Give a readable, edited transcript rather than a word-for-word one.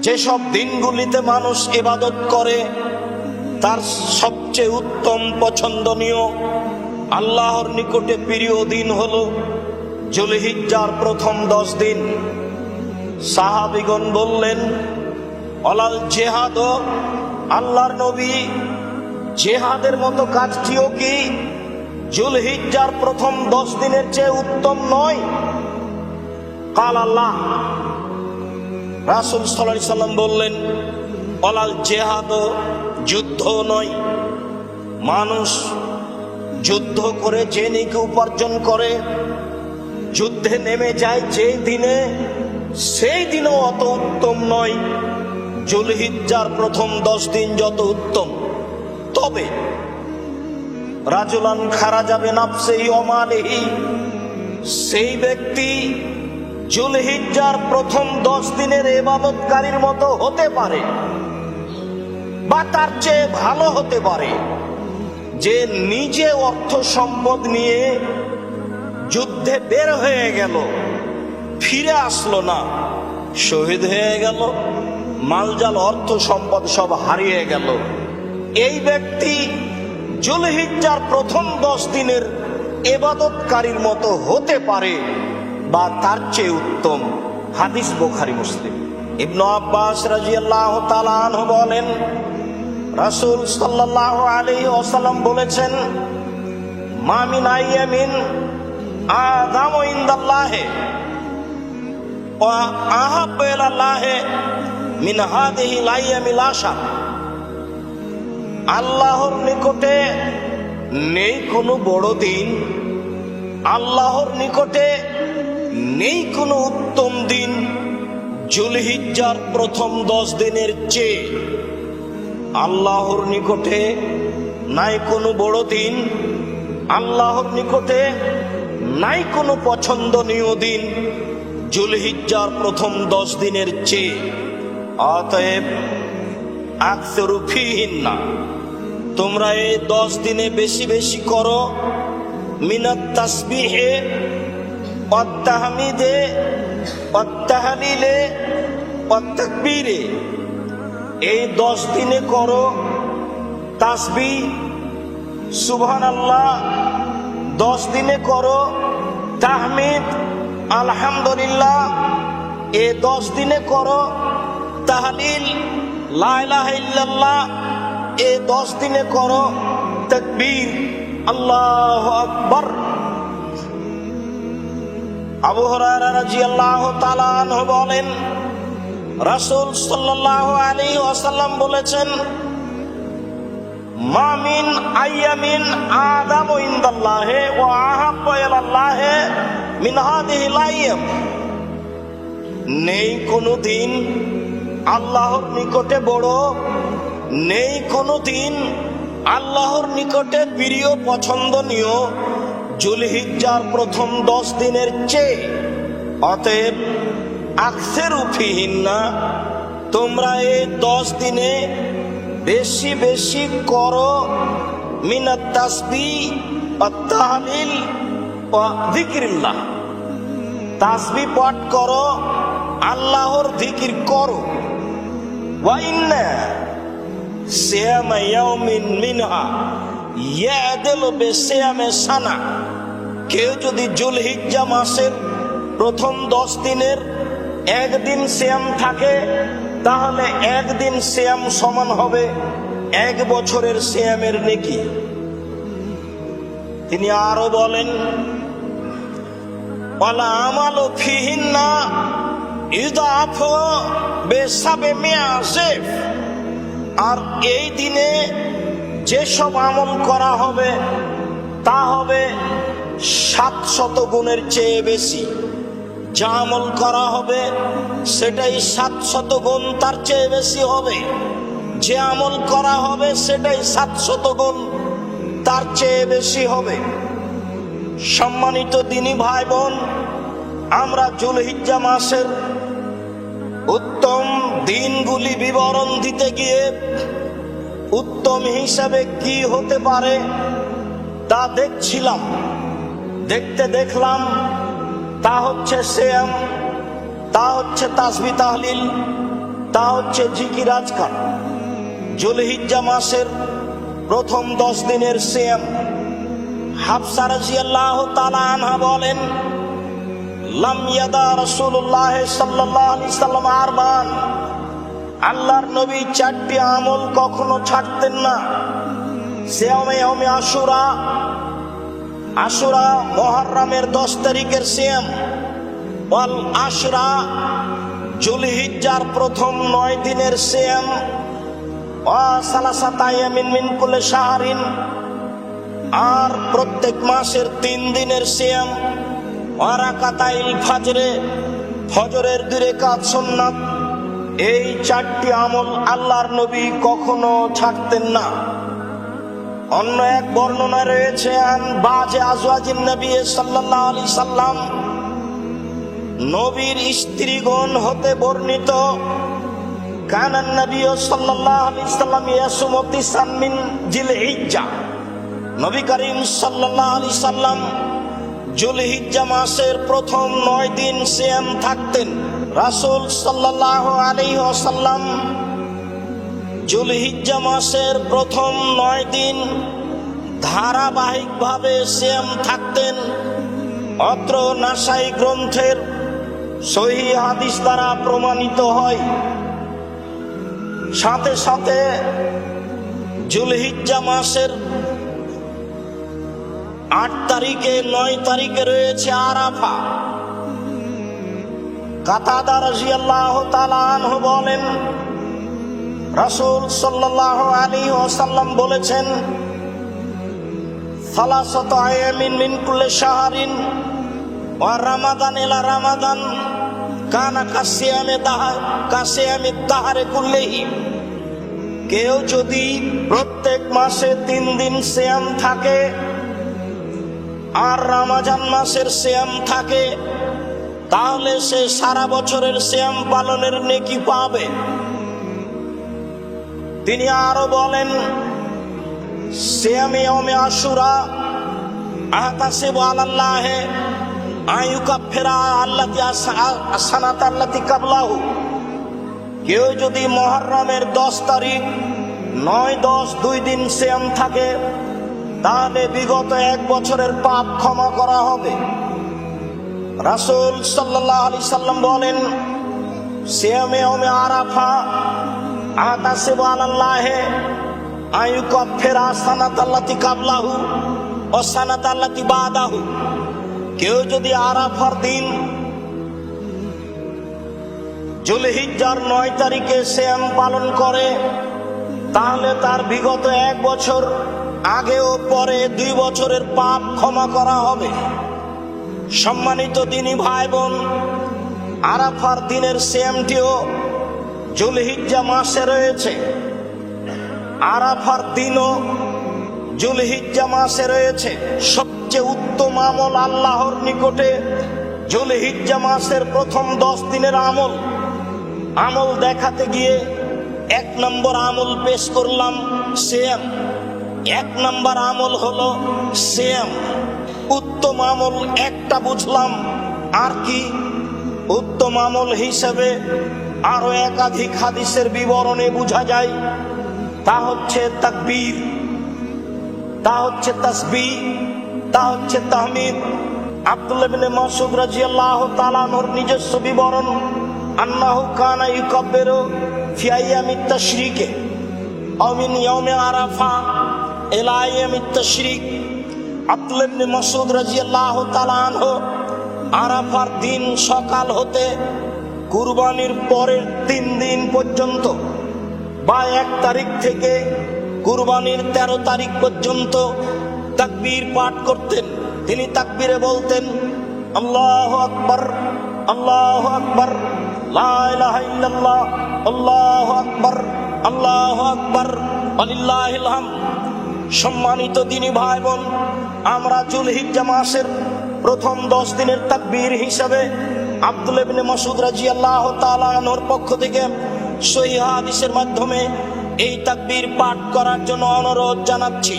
যেসব দিনগুলিতে মানুষ ইবাদত করে তার সবচেয়ে উত্তম পছন্দনীয় আল্লাহর নিকটে প্রিয় দিন হলো যুলহিজ্জার প্রথম 10 দিন। সাহাবীগণ বললেন, অলাল জেহাদ, আল্লাহর নবী, জেহাদের মতো কাজটিও কি যুলহিজ্জার প্রথম 10 দিনের চেয়ে উত্তম নয়? কাল আল্লাহ, রাসূল সাল্লাল্লাহু আলাইহি সাল্লাম বললেন, অলাল জেহাদ, যুদ্ধ নয়। মানুষ যুদ্ধ করে যে নেকি উপার্জন করে, যুদ্ধে নেমে যায় যে দিনে, সেই দিনও অত উত্তম নয় যুলহিজ্জার প্রথম 10 দিন যত উত্তম। তবে রাজুলান খারাজা বিনাফসিহি ওয়া মালিহি, সেই ব্যক্তি যুলহিজ্জার প্রথম 10 দিনের ইবাদতকারীর মতো হতে পারে বা তার চেয়ে ভালো হতে পারে, যে নিজে অর্থ সম্পদ নিয়ে যুদ্ধে বের হয়ে গেল, ফিরে আসলো না, শহীদ হয়ে গেল, মালজাল অর্থ সম্পদ সব হারিয়ে গেল। এই ব্যক্তি যুলহিজ্জার প্রথম 10 দিনের ইবাদতকারীর মতো হতে পারে বা তার চেয়ে উত্তম। হাদিস বুখারী মুসলিম। ইবনে আব্বাস রাদিয়াল্লাহু তাআলা আনহু বলেন, রাসূল সাল্লাল্লাহু আলাইহি ওয়াসাল্লাম বলেছেন, মা মিন আইয়ামিন আযামু ইনদাল্লাহি ওয়া আহাব্বু ইলাল্লাহি মিন হাযিহিল আইয়ামিল আশর। আল্লাহর নিকটে নেই কোনো বড় দিন, আল্লাহর নিকটে নেই কোনো উত্তম দিন যুলহিজ্জার প্রথম 10 দিনের চেয়ে। আল্লাহর নিকটে নাই কোনো বড় দিন, আল্লাহর নিকটে নাই কোনো পছন্দনীয় দিন যুলহিজ্জার প্রথম 10 দিনের চেয়ে। অতএব আকসিরু ফীহিন্না, তোমরা এই 10 দিনে বেশি বেশি করো মিনাত তাসবিহে ওয়াত তাহমিদে ওয়াত তাহলিলে ওয়াত তাকবীরে। এই 10 দিনে করো তাসবিহ সুবহানাল্লাহ, 10 দিনে করো তাহমিদ আলহামদুলিল্লাহ, এই 10 দিনে করো তাহলিল লা ইলাহা ইল্লাল্লাহ, এই 10 দিনে করো তাকবীর আল্লাহু আকবার। আবু হুরায়রা রাদিয়াল্লাহু তাআলা আনহু বলেন, রাসূল সাল্লাল্লাহু আলাইহি ওয়াসাল্লাম বলেছেন, মা মিন আইয়ামিন আযামু ইনদাল্লাহি ওয়া আহাব্বু ইলাল্লাহি মিন হাযিহিল আইয়াম। নেই কোনো দিন আল্লাহর নিকটে বড়, নেই কোনো দিন আল্লাহর নিকটে প্রিয় পছন্দনীয় যুলহিজ্জার প্রথম 10 দিনের চেয়ে। অতএব আকসিরু ফীহিন্না, তোমরা এই 10 দিনে বেশি বেশি করো মিনাত তাসবিহ ওয়াত তাহলিল ওয়া যিকরিল্লাহ, তাসবিহ পাঠ করো, আল্লাহর জিকির করো। ওয়া ইন্না সিয়ামা ইয়াউমিন মিনহা ইয়াদিলু বিসিয়ামি সানা, কেউ যদি যুলহিজ্জা মাসের প্রথম 10 দিনের একদিন সিয়াম থাকে, তাহলে একদিন সিয়াম সমান হবে 1 বছরের সিয়ামের নেকি। তিনি আরো বলেন, ওয়ালা আমালু ফীহিন্না ইযআফু বিসাবমিয়া যিফ, আর এই দিনে যেসব আমল করা হবে তা হবে 700 গুণের চেয়ে বেশি। যা আমল করা হবে সেটাই 700 গুণ তার চেয়ে বেশি হবে, যে আমল করা হবে সেটাই 700 গুণ তার চেয়ে বেশি হবে। সম্মানিত দিনী ভাই বোন, আমরা যুলহিজ্জা মাসের উত্তম দিনগুলি বিবরণ দিতে গিয়ে উত্তম হিসাবে কি হতে পারে তা দেখছিলাম। দেখলাম তা হচ্ছে সিয়াম, তা হচ্ছে তাসবিহ তাহলিল, তা হচ্ছে জিকির আজকার। জুলহিজ্জা মাসের প্রথম 10 দিনের সিয়াম। হাফসা রাদিয়াল্লাহু তাআলা আনহা বলেন, লাম ইয়াদা রাসূলুল্লাহ সাল্লাল্লাহু আলাইহি সাল্লাম আরবান, আল্লাহর নবী 4টি আমল কখনো ছাড়তেন না। সিয়ামে ইয়াউমে আশুরা, আশুরা মুহররমের 10 তারিখের সিয়াম। ওয়াল আশরা, জুলহিজ্জার প্রথম 9 দিনের সিয়াম। ওয়া সালাসাতা ইয়ামিন মিন কুল্লি শাহরিন, আর প্রত্যেক মাসের 3 দিনের সিয়াম। ওয়া রাকাতাইল ফাজরে, ফজরের 2 রাকাত সুন্নাত। এই 4টি আমল আল্লাহর নবী কখনো ছাড়তেন না। অন্য এক বর্ণনা রয়েছে, আন বাজে আজওয়াজিন নবী সাল্লাল্লাহু আলাইহি সাল্লাম, নবীর স্ত্রীগণ হতে বর্ণিত, কানান নবী সাল্লাল্লাহু আলাইহি সাল্লাম ইয়াসুমু তিসআন মিন জিলহিজ্জা, নবী করিম সাল্লাল্লাহু আলাইহি সাল্লাম জুলহিজ্জা মাসের প্রথম 9 দিন সিয়াম থাকতেন। রাসূল সাল্লাল্লাহু আলাইহি ওয়াসাল্লাম জুলহিজ্জা মাসের প্রথম 9 দিন ধারাবাহিকভাবে সিয়াম থাকতেন। অত্র নাসাই গ্রন্থের সহিহ হাদিস দ্বারা প্রমাণিত হয়। সাথে সাথে জুলহিজ্জা মাসের 8 তারিখে 9 তারিখে রয়েছে আরাফা। কাতাদা রাদিয়াল্লাহু তাআলা আনহু বলেন, রাসূল সাল্লাল্লাহু আলাইহি ওয়াসাল্লাম বলেছেন, সালাসাতু আয়ামিন মিন কুল্লি শাহরিন ওয়া রামাদান ইলা রামাদান কানা কাসিয়ামে দাহরে কুল্লিহি। কেউ যদি প্রত্যেক মাসে 3 দিন সিয়াম থাকে আর রমজান মাসের সিয়াম থাকে, তাহলে সে সারা বছরের সিয়াম পালনের নেকি পাবে। তিনি আরো বলেন, সিয়ামে ইয়াউমে আশুরা আহতাসিবু আলাল্লাহি আইয়ুকাফিরা আল্লাতি আসসানাতা আল্লাতি কাবলাহু। কেউ যদি মুহররমের 10 তারিখ 9, 10 2 দিন সিয়াম থাকে, তাহলে বিগত 1 বছরের পাপ ক্ষমা করা হবে। রাসূল সাল্লাল্লাহু আলাইহি সাল্লাম বলেন, সিয়ামে ইয়াউমে আরাফা আহতাসিবু আলাল্লাহি আইয়ুকাফিরা সানাতা আল্লাতি কাবলাহু ওয়া সানাতা আল্লাতি বাদাহু। কেউ যদি আরাফার দিন জুলহিজ্জার 9 তারিখে সিয়াম পালন করে, তাহলে তার বিগত 1 বছর আগে ও পরে 2 বছরের পাপ ক্ষমা করা হবে। সম্মানিত দিনী ভাই বোন, আরাফার দিনের সিয়ামটিও জুলহিজ্জা মাসে রয়েছে। আরাফার দিনও জুলহিজ্জা মাসে রয়েছে। সবচেয়ে উত্তম আমল আল্লাহর নিকটে জুলহিজ্জা মাসের প্রথম 10 দিনের আমল দেখাতে গিয়ে 1 নম্বর আমল পেশ করলাম, সিয়াম। 1 নম্বর আমল হলো সিয়াম। উত্তম আমল একটা বুঝলাম, আর কি? উত্তম আমল হিসেবে আরো একাধিক হাদিসের বিবরণে বোঝা যায়। তা হচ্ছে তাকবীর, তা হচ্ছে তাসবিহ, তা হচ্ছে তাহমিদ। আব্দুল্লাহ ইবনে মাসউদ রাদিয়াল্লাহু তাআলা আনহুর নিজস্ব বিবরণ, আন্নাহু কানা ইউকাব্বিরু ফি আইয়ামিত তাশরিকে আও মিন ইয়াউমি আরাফা ইলা আইয়ামিত তাশরিক। আব্দুল্লাহ ইবনে মাসউদ রাদিয়াল্লাহু তাআলা আনহু আরাফার দিন সকাল হতে কুরবানির পরের 3 দিন পর্যন্ত বা 1 তারিখ থেকে কুরবানির 13 তারিখ পর্যন্ত তাকবীর পাঠ করতেন। তিনি তাকবীরে বলতেন, আল্লাহু আকবার, আল্লাহু আকবার, লা ইলাহা ইল্লাল্লাহ, আল্লাহু আকবার, আল্লাহু আকবার, ওয়ালিল্লাহিল হামদ। সম্মানিত দিনী ভাই বোন, আমরা জুলহিজ্জা মাসের প্রথম 10 দিনের তাকবীর হিসাবে আব্দুল্লাহ ইবনে মাসউদ রাদিয়াল্লাহু তাআলা আনহুর পক্ষ থেকে সহিহ হাদিসের মাধ্যমে এই তাকবীর পাঠ করার জন্য অনুরোধ জানাচ্ছি।